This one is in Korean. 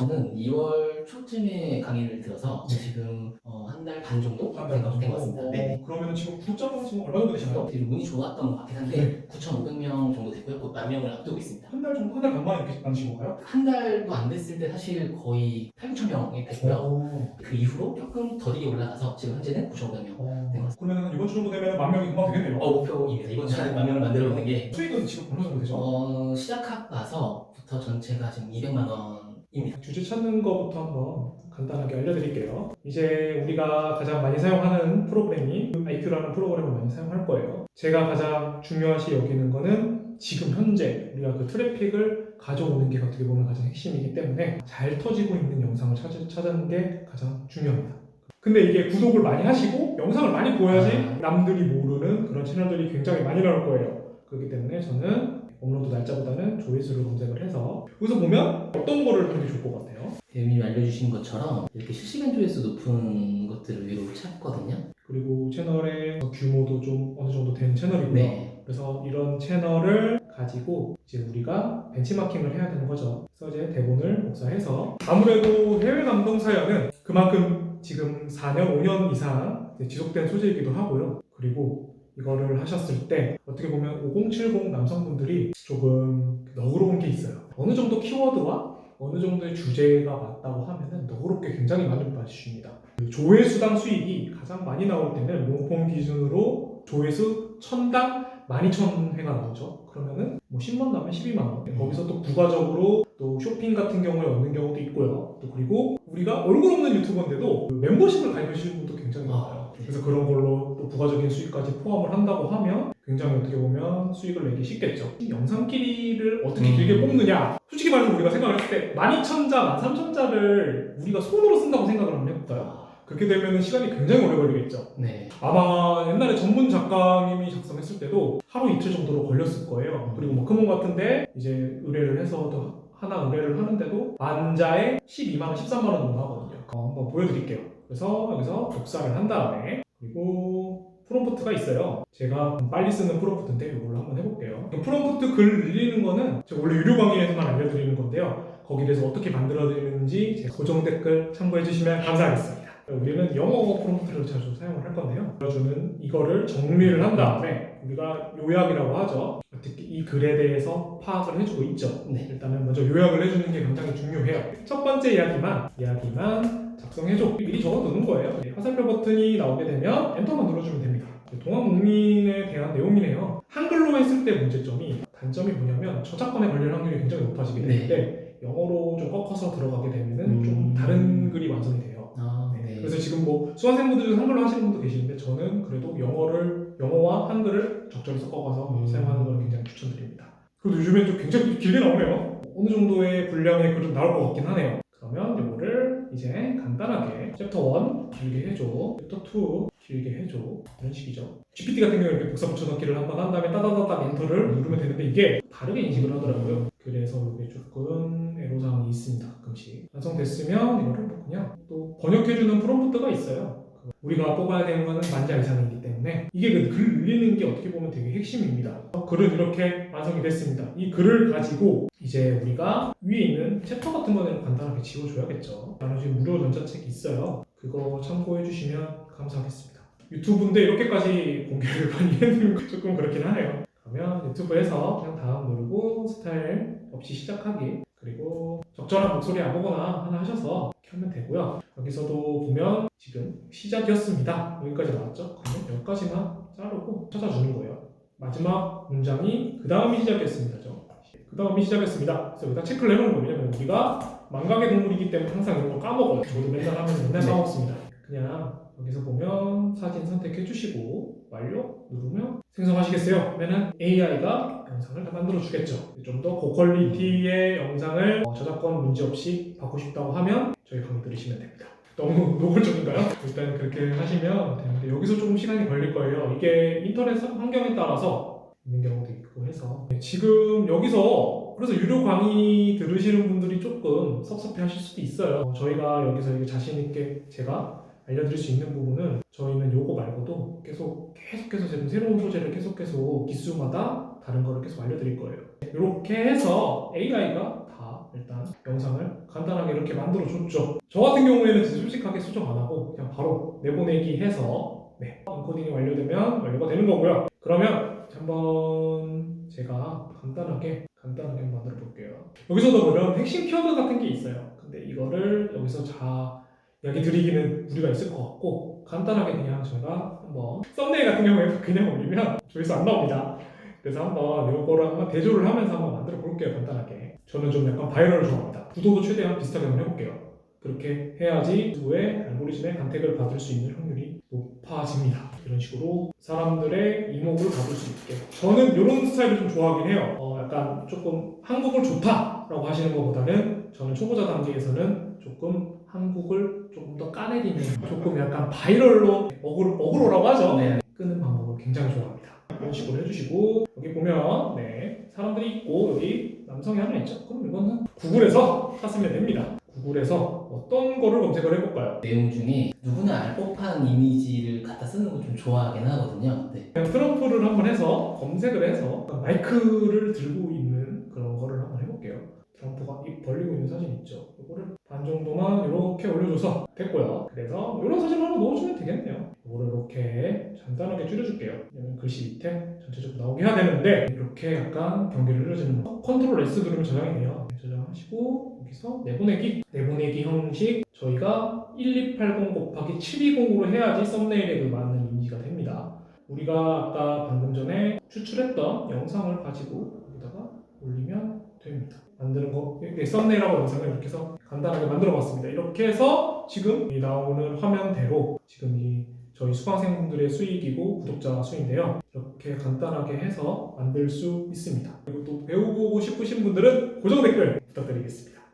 저는 2월 초쯤에 강의를 들어서 지금 한 달 반 정도 된 것 같습니다. 네. 그러면 지금 구독자가 지금 얼마 정도 되시나요? 되게 운이 좋았던 것 같긴 한데 9,500명 정도 됐고요. 곧 10,000명을 앞두고 있습니다. 한 달 정도, 한 달 반 만에 이렇게 만드신 건가요? 한 달도 안 됐을 때 사실 거의 8,000명이 됐고요. 그 이후로 조금 더디게 올라가서 지금 현재는 9,500명 된 것 같습니다. 그러면 이번 주 정도 되면 10,000명이 금방 되겠네요. 목표입니다. 이번 주에 10,000명을 만들어 보는 게 수익은 지금 어느 정도 되죠? 시작하고 나서부터 전체가 지금 200만 원입니다. 주제 찾는 것부터 한번 간단하게 알려드릴게요. 이제 우리가 가장 많이 사용하는 프로그램이 IQ라는 프로그램을 많이 사용할 거예요. 제가 가장 중요시 여기는 거는 지금 현재 우리가 그 트래픽을 가져오는 게 어떻게 보면 가장 핵심이기 때문에 잘 터지고 있는 영상을 찾는 게 가장 중요합니다. 근데 이게 구독을 많이 하시고 영상을 많이 보여야지 남들이 모르는 그런 채널들이 굉장히 많이 나올 거예요. 그렇기 때문에 저는 업로드 날짜보다는 조회수를 검색을 해서 여기서 보면 어떤 거를 하는 게 좋을 것 같아요? 대표님이 알려주신 것처럼 이렇게 실시간 조회수 높은 것들을 위로 찾거든요. 그리고 채널의 규모도 좀 어느 정도 된 채널이고요. 네. 그래서 이런 채널을 가지고 이제 우리가 벤치마킹을 해야 되는 거죠. 그래서 이제 대본을 복사해서 아무래도 해외 감동 사연은 그만큼 지금 4년, 5년 이상 지속된 소재이기도 하고요. 그리고 이거를 하셨을 때 어떻게 보면 5070 남성분들이 조금 너그러운 게 있어요. 어느 정도 키워드와 어느 정도의 주제가 맞다고 하면은 너그럽게 굉장히 많이 봐주십니다. 조회수당 수익이 가장 많이 나올 때는 롱폼 기준으로 조회수 1000당 12,000회가 나오죠. 그러면은 뭐 10만 나오면 12만 원. 거기서 또 부가적으로 또 쇼핑 같은 경우에 얻는 경우도 있고요. 또 그리고 우리가 얼굴 없는 유튜버인데도 그 멤버십을 가입하시는 분도 굉장히 많아요. 그래서 그런 걸로 또 부가적인 수익까지 포함을 한다고 하면 굉장히 어떻게 보면 수익을 내기 쉽겠죠. 이 영상 길이를 어떻게 길게 뽑느냐. 솔직히 말해서 우리가 생각을 했을 때 12,000자, 13,000자를 우리가 손으로 쓴다고 생각을 한번 해볼까요? 그렇게 되면 시간이 굉장히 오래 걸리겠죠. 네. 아마 옛날에 전문 작가님이 작성했을 때도 하루 이틀 정도로 걸렸을 거예요. 그리고 워크몬 같은데 이제 의뢰를 해서 하나 의뢰를 하는데도 만자에 12만 원, 13만 원 정도 하거든요. 한번 보여드릴게요. 그래서 여기서 복사를 한 다음에 그리고 프롬프트가 있어요. 제가 빨리 쓰는 프롬프트인데 이걸로 한번 해볼게요. 프롬프트 글 늘리는 거는 제가 원래 유료 강의에서만 알려드리는 건데요. 거기에 대해서 어떻게 만들어지는지 제 고정 댓글 참고해 주시면 감사하겠습니다. 우리는 영어 프롬프트를 자주 사용을 할 건데요. 보여주는 이거를 정리를 한 다음에 우리가 요약이라고 하죠. 어떻게 이 글에 대해서 파악을 해주고 있죠. 네. 일단은 먼저 요약을 해주는 게 굉장히 중요해요. 첫 번째 이야기만 작성해줘. 미리 적어두는 거예요. 화살표 버튼이 나오게 되면 엔터만 눌러주면 됩니다. 동학농민에 대한 내용이네요. 한글로 했을 때 문제점이 단점이 뭐냐면 저작권에 걸릴 확률이 굉장히 높아지게 되는데 영어로 좀 꺾어서 들어가게 되면은 좀 다른 글이 완성이 돼요. 네. 그래서 지금 뭐 수강생분들 중 한글로 하시는 분도 계시는데 저는 그래도 영어와 한글을 적절히 섞어가서 사용하는 걸 굉장히 추천드립니다. 그리고 요즘엔 좀 굉장히 길게 나오네요. 어느 정도의 분량의 글은 나올 것 같긴 하네요. 그러면 이거를 이제 간단하게 챕터 1 길게 해줘, 챕터 2 길게 해줘, 이런 식이죠. GPT 같은 경우에 이렇게 복사 붙여넣기를 한번 한 다음에 따다다닥 엔터를 누르면 되는데 이게 다르게 인식을 하더라고요. 그래서 이게 조금 애로사항이 있습니다. 가끔씩 완성됐으면 이거를 뭐 그냥 또 번역해주는 프롬프트가 있어요. 우리가 뽑아야 되는 거는 만자 이상이기 때문에 이게 그 글 늘리는 게 어떻게 보면 되게 핵심입니다. 글은 이렇게 완성이 됐습니다. 이 글을 가지고 이제 우리가 위에 있는 챕터 같은 거는 간단하게 지워줘야겠죠. 나는 지금 무료 전자책이 있어요. 그거 참고해 주시면 감사하겠습니다. 유튜브인데 이렇게까지 공개를 많이 해두는 거 조금 그렇긴 하네요. 그러면 유튜브에서 그냥 다음 누르고 스타일 없이 시작하기, 그리고 적절한 목소리 아무거나 하나 하셔서 켜면 되고요. 여기서도 보면 지금 시작이었습니다. 여기까지 나왔죠? 그러면 여기까지만 자르고 찾아주는 거예요. 마지막 문장이 그 다음이 시작했습니다죠. 그 다음이 시작했습니다. 그래서 여기다 체크를 해놓은 거예요. 왜냐면 우리가 망각의 동물이기 때문에 항상 이런 걸 까먹어요. 저도 맨날 까먹습니다. 그냥 여기서 보면 사진 선택해 주시고 완료 누르면 생성하시겠어요? 그러면 AI가 영상을 다 만들어 주겠죠. 좀 더 고퀄리티의 영상을 저작권 문제 없이 받고 싶다고 하면 저희 강의 들으시면 됩니다. 너무 노골적인가요? 일단 그렇게 하시면 되는데 여기서 조금 시간이 걸릴 거예요. 이게 인터넷 환경에 따라서 있는 경우도 있고 해서 지금 여기서 그래서 유료 강의 들으시는 분들이 조금 섭섭해 하실 수도 있어요. 저희가 여기서 자신 있게 제가 알려드릴 수 있는 부분은 저희는 요거 말고도 계속해서 지금 새로운 소재를 계속 기수마다 다른 거를 계속 알려드릴 거예요. 이렇게 해서 AI가 다 일단 영상을 간단하게 이렇게 만들어줬죠. 저 같은 경우에는 진짜 솔직하게 수정 안 하고 그냥 바로 내보내기 해서 인코딩이 완료되면 완료가 되는 거고요. 그러면 한번 제가 간단하게 한번 만들어 볼게요. 여기서도 보면 핵심 키워드 같은 게 있어요. 근데 이거를 여기서 이야기 드리기는 무리가 있을 것 같고 간단하게 그냥 제가 한번 썸네일 같은 경우에 그냥 올리면 조회수 안 나옵니다. 그래서 한번 이거를 한번 대조를 하면서 한번 만들어 볼게요. 간단하게. 저는 좀 약간 바이럴을 좋아합니다. 구도도 최대한 비슷하게 한번 해볼게요. 그렇게 해야지 유튜브의 알고리즘의 간택을 받을 수 있는 확률이 높아집니다. 이런 식으로 사람들의 이목을 받을 수 있게. 저는 이런 스타일을 좀 좋아하긴 해요. 약간 조금 한국을 좋다라고 하시는 것보다는 저는 초보자 단계에서는 조금 한국을 조금 더 까내리는 조금 약간 바이럴로 어그로라고 하죠. 네. 끄는 방법을 굉장히 좋아합니다. 이런 식으로 해주시고 여기 보면 사람들이 있고 여기 남성이 하나 있죠. 그럼 이거는 구글에서 찾으면 됩니다. 구글에서 어떤 거를 검색을 해볼까요? 내용 중에 누구나 알 법한 이미지를 갖다 쓰는 거 좀 좋아하긴 하거든요. 네. 그냥 트럼프를 한번 해서 검색을 해서 마이크를 들고 있는 그런 거를 한번 해볼게요. 트럼프가 입 벌리고 있는 사진 있죠. 이거를 반 정도만 이렇게 올려줘서 됐고요. 그래서 이런 사진을 하나 넣어주면 되겠네요. 이거를 이렇게 간단하게 줄여줄게요. 왜냐면 글씨 밑에 전체적으로 나오게 해야 되는데 이렇게 약간 경계를 흐려지는 거. 컨트롤 S 누르면 저장이 돼요. 저장하시고 여기서 내보내기 형식 저희가 1280 곱하기 720으로 해야지 썸네일에 맞는 이미지가 됩니다. 우리가 아까 방금 전에 추출했던 영상을 가지고 여기다가 올리면 됩니다. 만드는 거 이렇게 썸네일하고 영상을 이렇게 해서 간단하게 만들어 봤습니다. 이렇게 해서 지금 이 나오는 화면대로 지금 이 저희 수강생분들의 수익이고 구독자 수인데요. 이렇게 간단하게 해서 만들 수 있습니다. 그리고 또 배우고 싶으신 분들은 고정 댓글 부탁드리겠습니다.